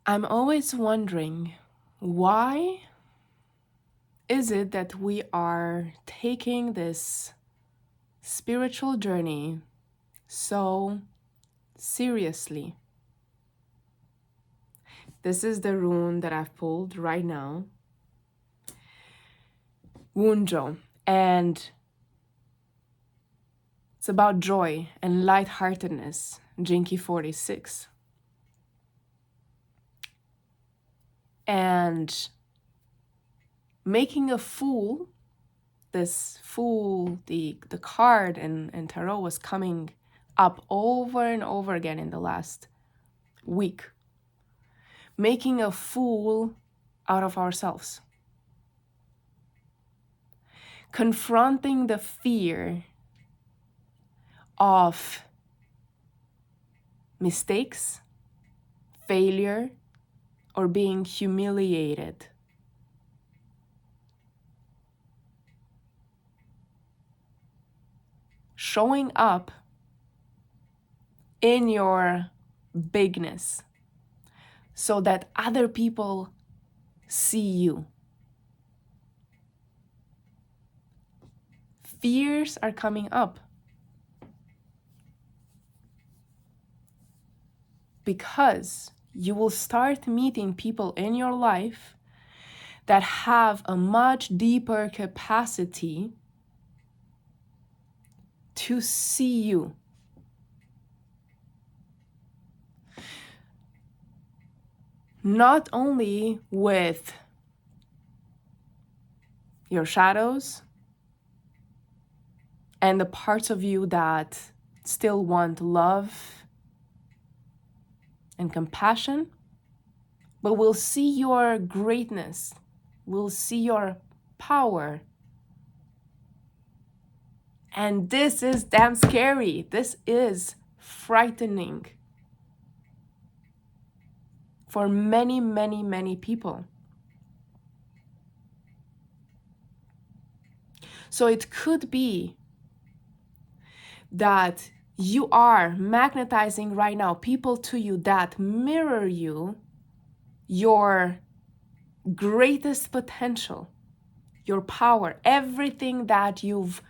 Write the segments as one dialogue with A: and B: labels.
A: I'm always wondering, why is it that we are taking this spiritual journey so seriously? This is the rune that I've pulled right now, Wunjo, and it's about joy and lightheartedness, Jinky 46. And making a fool, this fool, the card and tarot was coming up over and over again in the last week. Making a fool out of ourselves. Confronting the fear of mistakes, failure, or being humiliated. Showing up in your bigness so that other people see you. Fears are coming up because you will start meeting people in your life that have a much deeper capacity to see you. Not only with your shadows and the parts of you that still want love and compassion, but will see your greatness, will see your power. And this is damn scary. This is frightening for many, many, many people. So it could be that you are magnetizing right now people to you that mirror you, your greatest potential, your power, everything that you've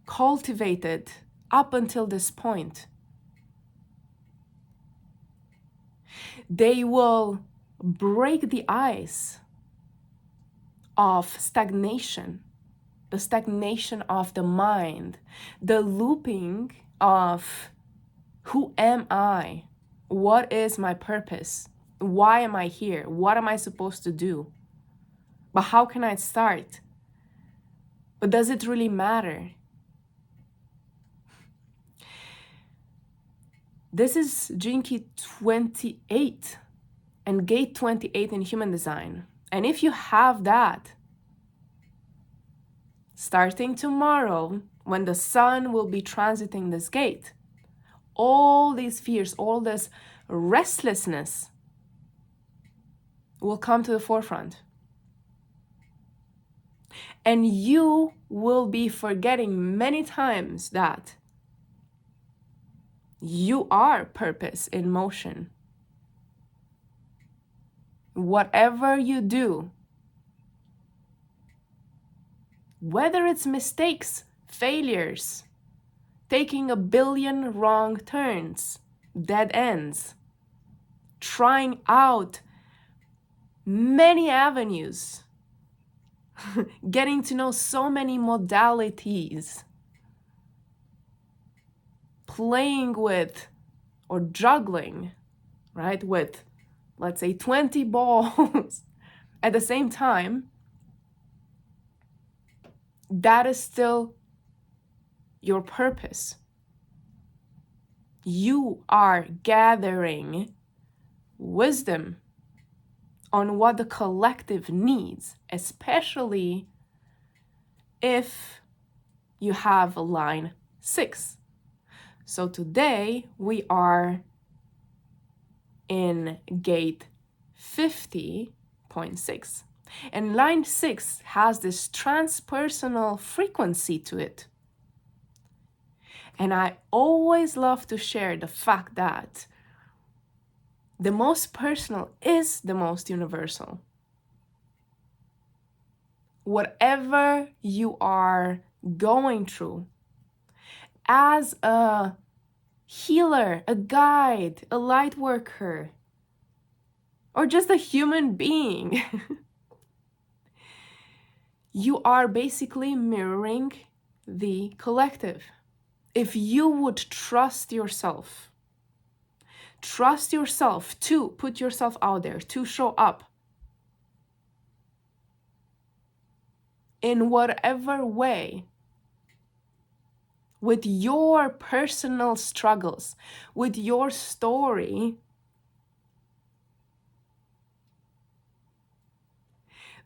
A: cultivated up until this point. They will break the ice of stagnation, the stagnation of the mind, the looping of who am I? What is my purpose? Why am I here? What am I supposed to do? But how can I start? But does it really matter? This is Jinky 28 and gate 28 in human design. And if you have that, starting tomorrow, when the sun will be transiting this gate, all these fears, all this restlessness will come to the forefront. And you will be forgetting many times that you are purpose in motion. Whatever you do, whether it's mistakes, failures, taking a billion wrong turns, dead ends, trying out many avenues, getting to know so many modalities, playing with or juggling, right, with, let's say, 20 balls at the same time, that is still your purpose. You are gathering wisdom on what the collective needs, especially if you have a line 6. So today we are in gate 50.6. And line 6 has this transpersonal frequency to it. And I always love to share the fact that The most personal is the most universal. Whatever you are going through, as a healer, a guide, a light worker, or just a human being, you are basically mirroring the collective. If you would trust yourself to put yourself out there, to show up in whatever way, with your personal struggles, with your story,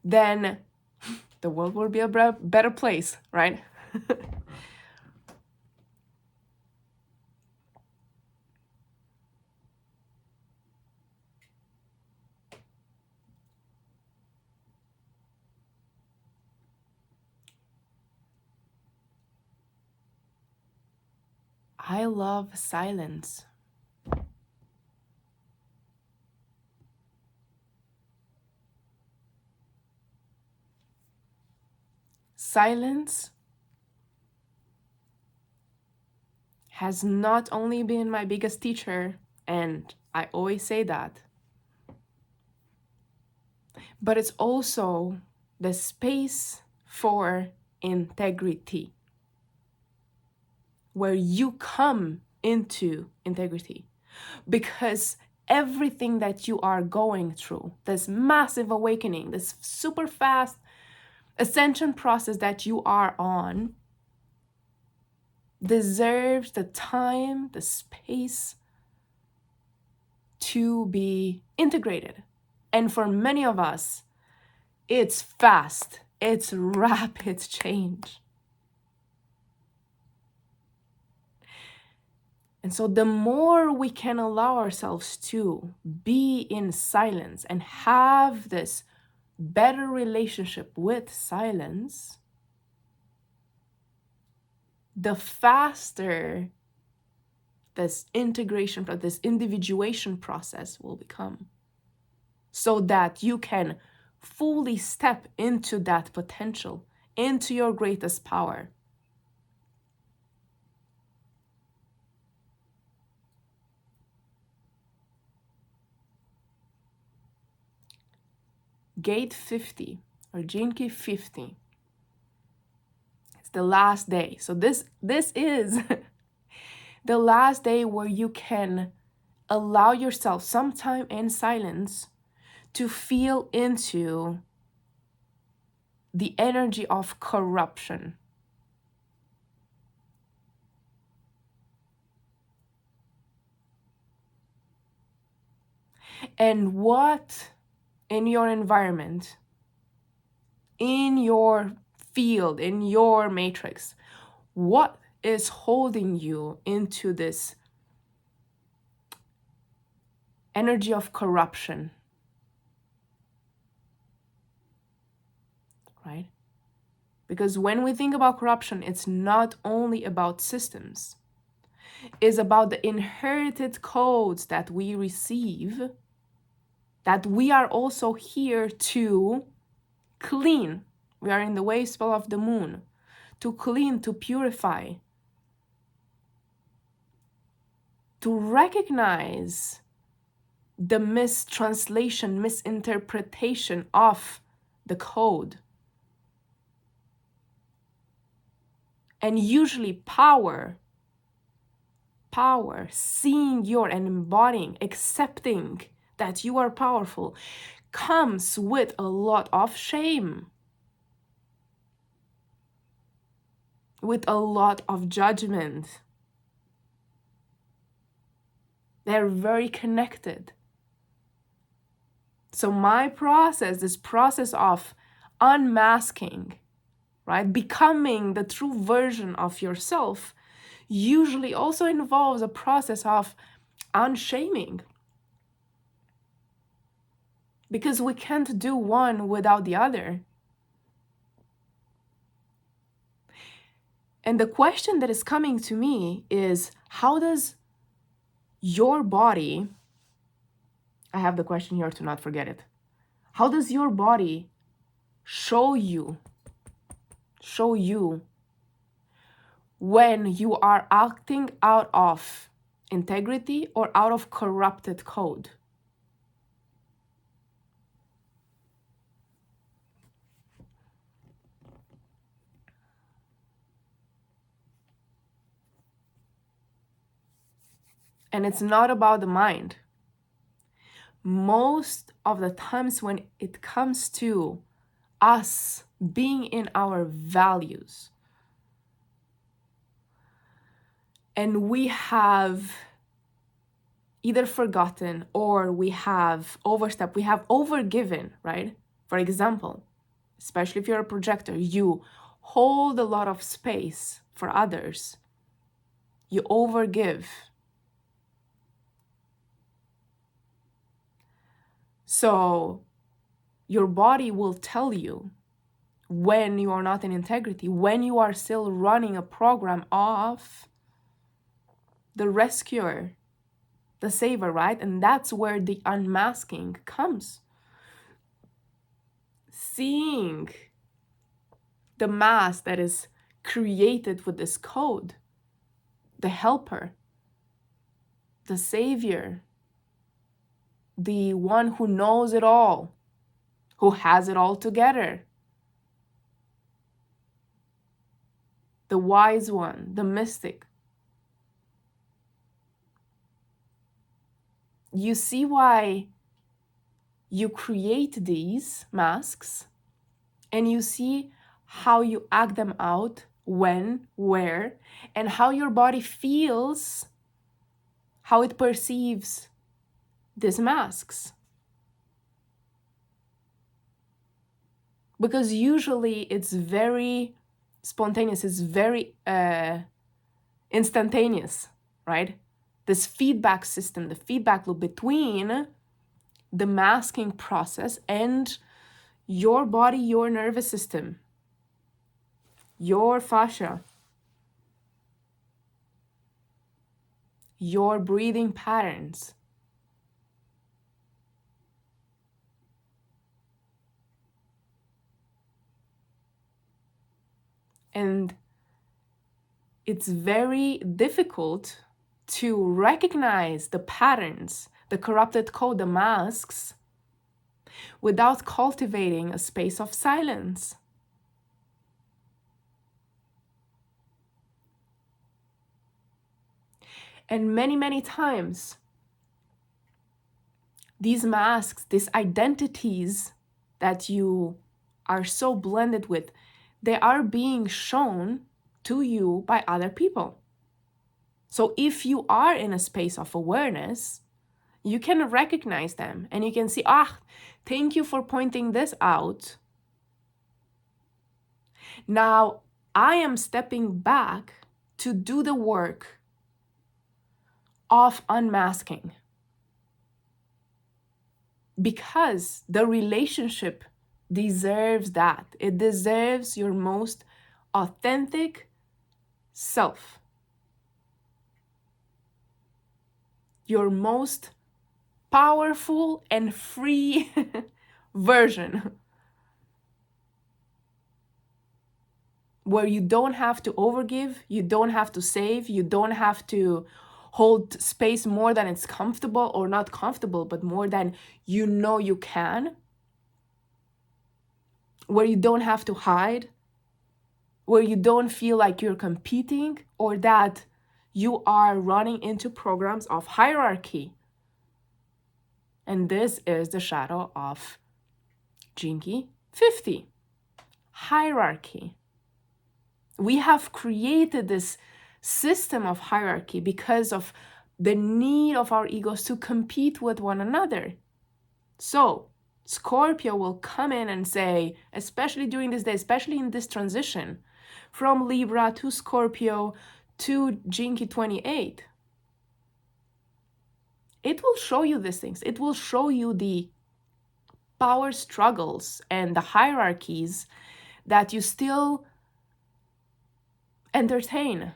A: then the world will be a better place, right? I love silence. Silence has not only been my biggest teacher, and I always say that, but it's also the space for integrity, where you come into integrity. Because everything that you are going through, this massive awakening, this super fast ascension process that you are on, deserves the time, the space to be integrated. And for many of us, it's fast, it's rapid change. And so the more we can allow ourselves to be in silence and have this better relationship with silence, the faster this integration, this individuation process will become, so that you can fully step into that potential, into your greatest power. Gate 50 or Gene Key 50. It's the last day. So this is the last day where you can allow yourself some time in silence to feel into the energy of corruption. And what in your environment, in your field, in your matrix, what is holding you into this energy of corruption, right? Because when we think about corruption, it's not only about systems. It's about the inherited codes that we receive, that we are also here to clean. We are in the wave spell of the moon, to clean, to purify, to recognize the mistranslation, misinterpretation of the code. And usually power, seeing your and embodying, accepting that you are powerful, comes with a lot of shame, with a lot of judgment. They're very connected. So my process, this process of unmasking, right, becoming the true version of yourself, usually also involves a process of unshaming. Because we can't do one without the other. And the question that is coming to me is, how does your body I have the question here to not forget it. How does your body show you when you are acting out of integrity or out of corrupted code? And it's not about the mind. Most of the times when it comes to us being in our values, and we have either forgotten or we have overstepped, we have overgiven, right? For example, especially if you're a projector, you hold a lot of space for others. You overgive. So your body will tell you when you are not in integrity, when you are still running a program of the rescuer, the saver, right? And that's where the unmasking comes. Seeing the mask that is created with this code, the helper, the savior, the one who knows it all, who has it all together, the wise one, the mystic. You see why you create these masks, and you see how you act them out, when, where, and how your body feels, how it perceives these masks. Because usually it's very spontaneous, it's very instantaneous, right? This feedback system, the feedback loop between the masking process and your body, your nervous system, your fascia, your breathing patterns. And it's very difficult to recognize the patterns, the corrupted code, the masks, without cultivating a space of silence. And many, many times, these masks, these identities that you are so blended with, they are being shown to you by other people. So if you are in a space of awareness, you can recognize them and you can see, thank you for pointing this out. Now I am stepping back to do the work of unmasking, because the relationship deserves that. It deserves your most authentic self, your most powerful and free version, where you don't have to overgive, you don't have to save, you don't have to hold space more than it's comfortable, or not comfortable, but more than you can, where you don't have to hide, where you don't feel like you're competing or that you are running into programs of hierarchy. And this is the shadow of Jinky 50, hierarchy. We have created this system of hierarchy because of the need of our egos to compete with one another. So Scorpio will come in and say, especially during this day, especially in this transition from Libra to Scorpio to Jinky 28, it will show you these things. It will show you the power struggles and the hierarchies that you still entertain.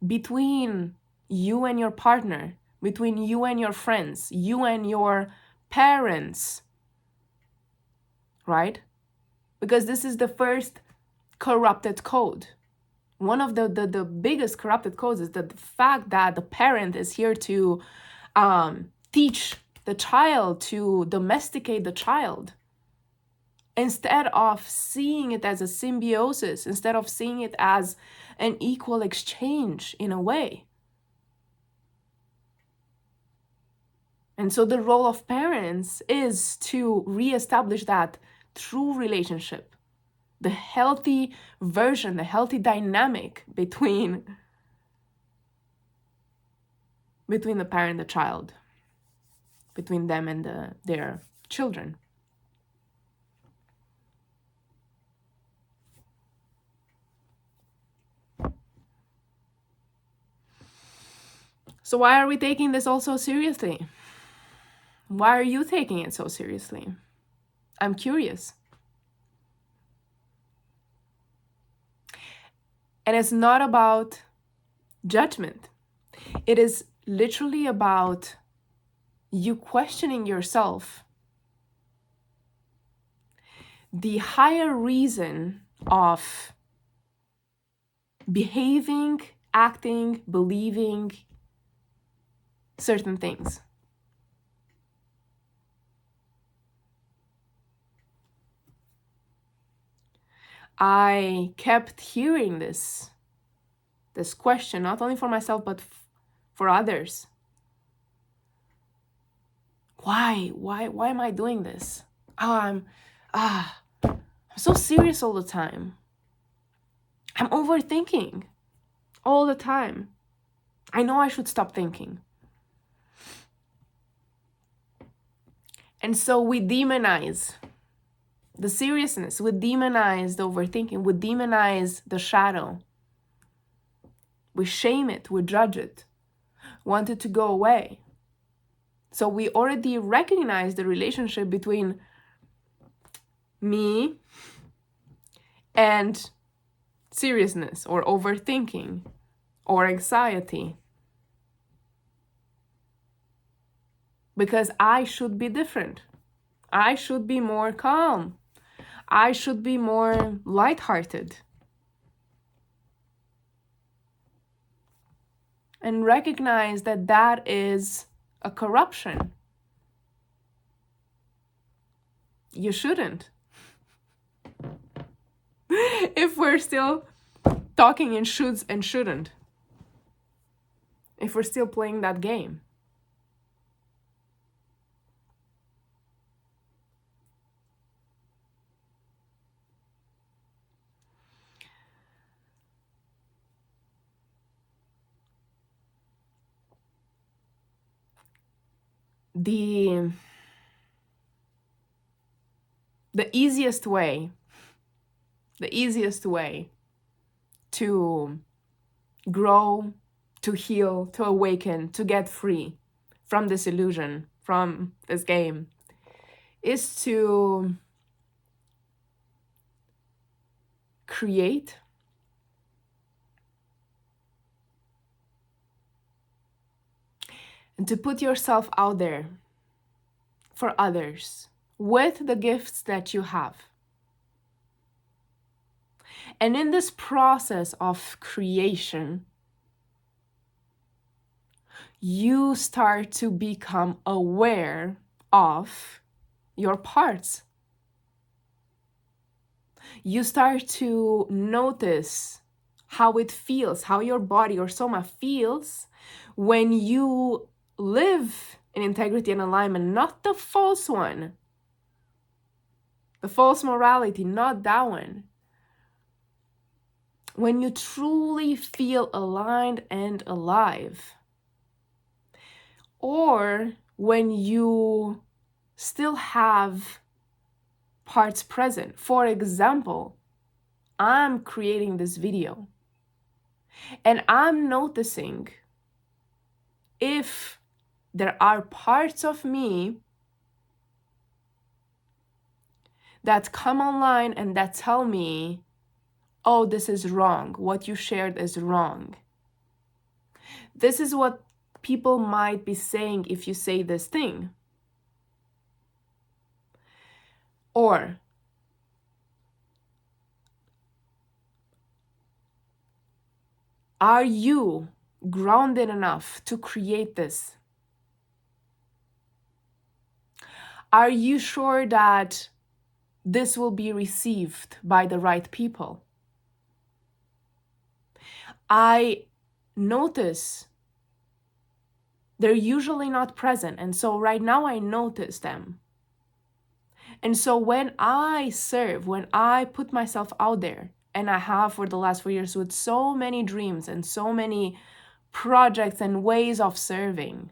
A: Between you and your partner, between you and your friends, you and your parents, right? Because this is the first corrupted code. One of the biggest corrupted codes is the fact that the parent is here to teach the child, to domesticate the child, instead of seeing it as a symbiosis, instead of seeing it as an equal exchange in a way. And so the role of parents is to reestablish that true relationship, the healthy version, the healthy dynamic between the parent and the child, between them and their children. So why are we taking this all so seriously? Why are you taking it so seriously? I'm curious. And it's not about judgment. It is literally about you questioning yourself. The higher reason of behaving, acting, believing certain things. I kept hearing this question, not only for myself, but for others. Why am I doing this? I'm so serious all the time. I'm overthinking all the time. I know I should stop thinking. And so we demonize the seriousness, we demonize the overthinking, we demonize the shadow. We shame it, we judge it, want it to go away. So we already recognize the relationship between me and seriousness or overthinking or anxiety. Because I should be different. I should be more calm. I should be more lighthearted. And recognize that that is a corruption. You shouldn't. If we're still talking in shoulds and shouldn't. If we're still playing that game. The easiest way to grow, to heal, to awaken, to get free from this illusion, from this game, is to create and to put yourself out there for others with the gifts that you have. And in this process of creation, you start to become aware of your parts. You start to notice how it feels, how your body or soma feels when you live in integrity and alignment, not the false one, the false morality, not that one. When you truly feel aligned and alive, or when you still have parts present. For example, I'm creating this video and I'm noticing if there are parts of me that come online and that tell me, oh, this is wrong. What you shared is wrong. This is what people might be saying if you say this thing. Or, are you grounded enough to create this? Are you sure that this will be received by the right people? I notice they're usually not present. And so right now I notice them. And so when I serve, when I put myself out there, and I have for the last 4 years with so many dreams and so many projects and ways of serving,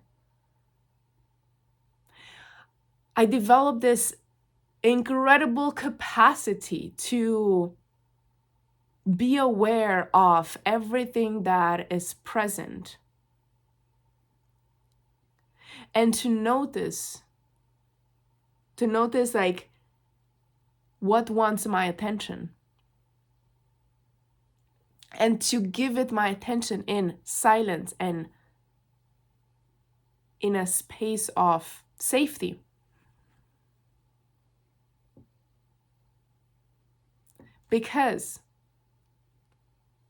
A: I developed this incredible capacity to be aware of everything that is present and to notice like what wants my attention and to give it my attention in silence and in a space of safety. Because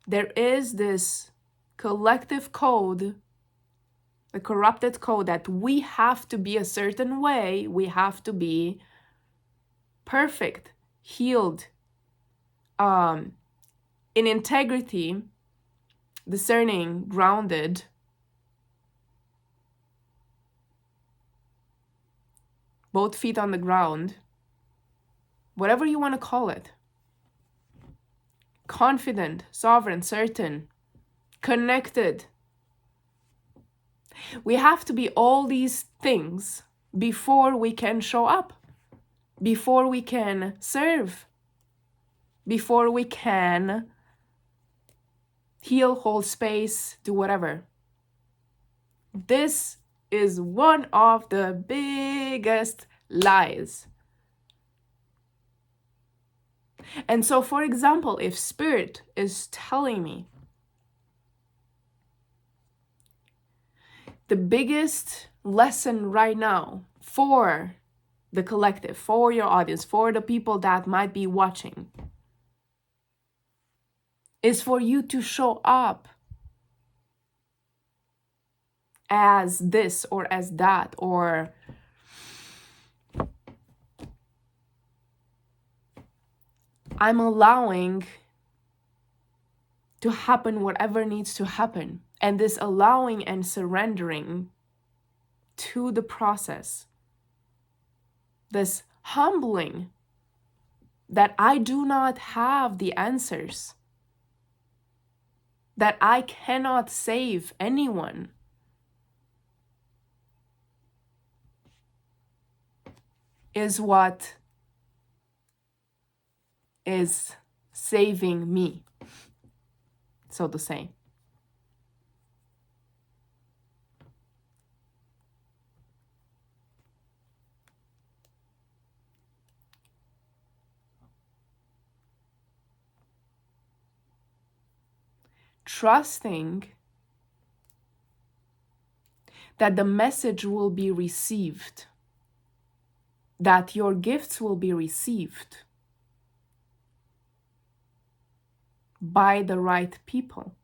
A: there is this collective code, the corrupted code, that we have to be a certain way, we have to be perfect, healed, in integrity, discerning, grounded, both feet on the ground, whatever you want to call it. Confident, sovereign, certain, connected. We have to be all these things before we can show up, before we can serve, before we can heal, hold space, do whatever. This is one of the biggest lies. And so, for example, if Spirit is telling me the biggest lesson right now for the collective, for your audience, for the people that might be watching, is for you to show up as this or as that, or I'm allowing to happen whatever needs to happen. And this allowing and surrendering to the process, this humbling that I do not have the answers, that I cannot save anyone, is what is saving me, so to say. Trusting that the message will be received, that your gifts will be received by the right people.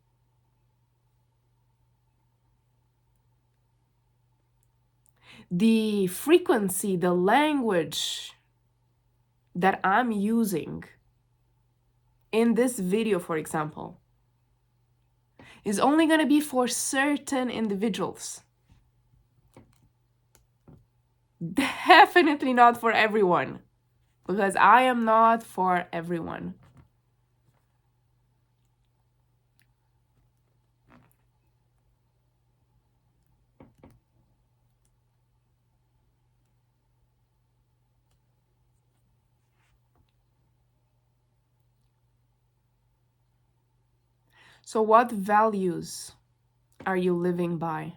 A: The frequency, the language that I'm using in this video, for example, is only going to be for certain individuals. Definitely not for everyone, because I am not for everyone. So what values are you living by?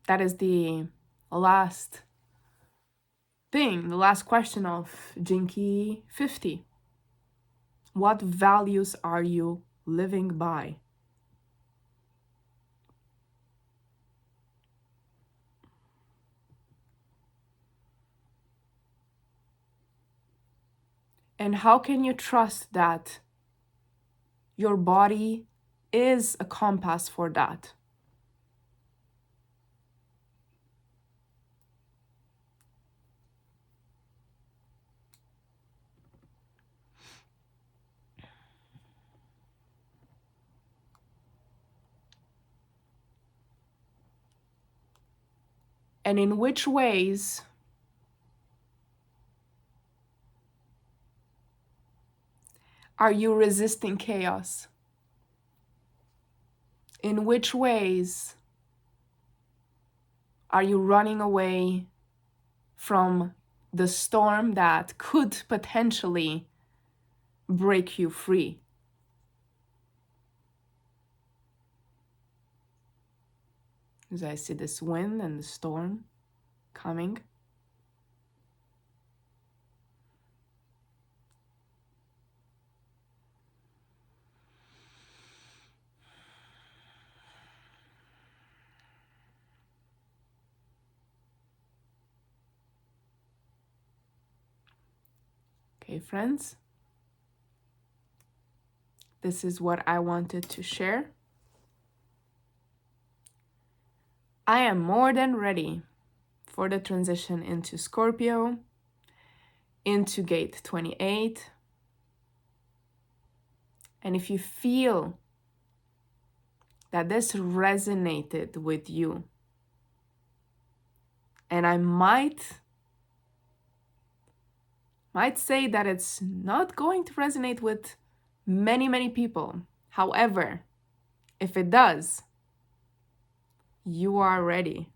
A: That is the last thing, the last question of Jinky 50. What values are you living by? And how can you trust that your body is a compass for that? And in which ways are you resisting chaos? In which ways are you running away from the storm that could potentially break you free? As I see this wind and the storm coming. Okay, friends, this is what I wanted to share. I am more than ready for the transition into Scorpio, into gate 28. And if you feel that this resonated with you, and I might say that it's not going to resonate with many people. However, if it does, you are ready.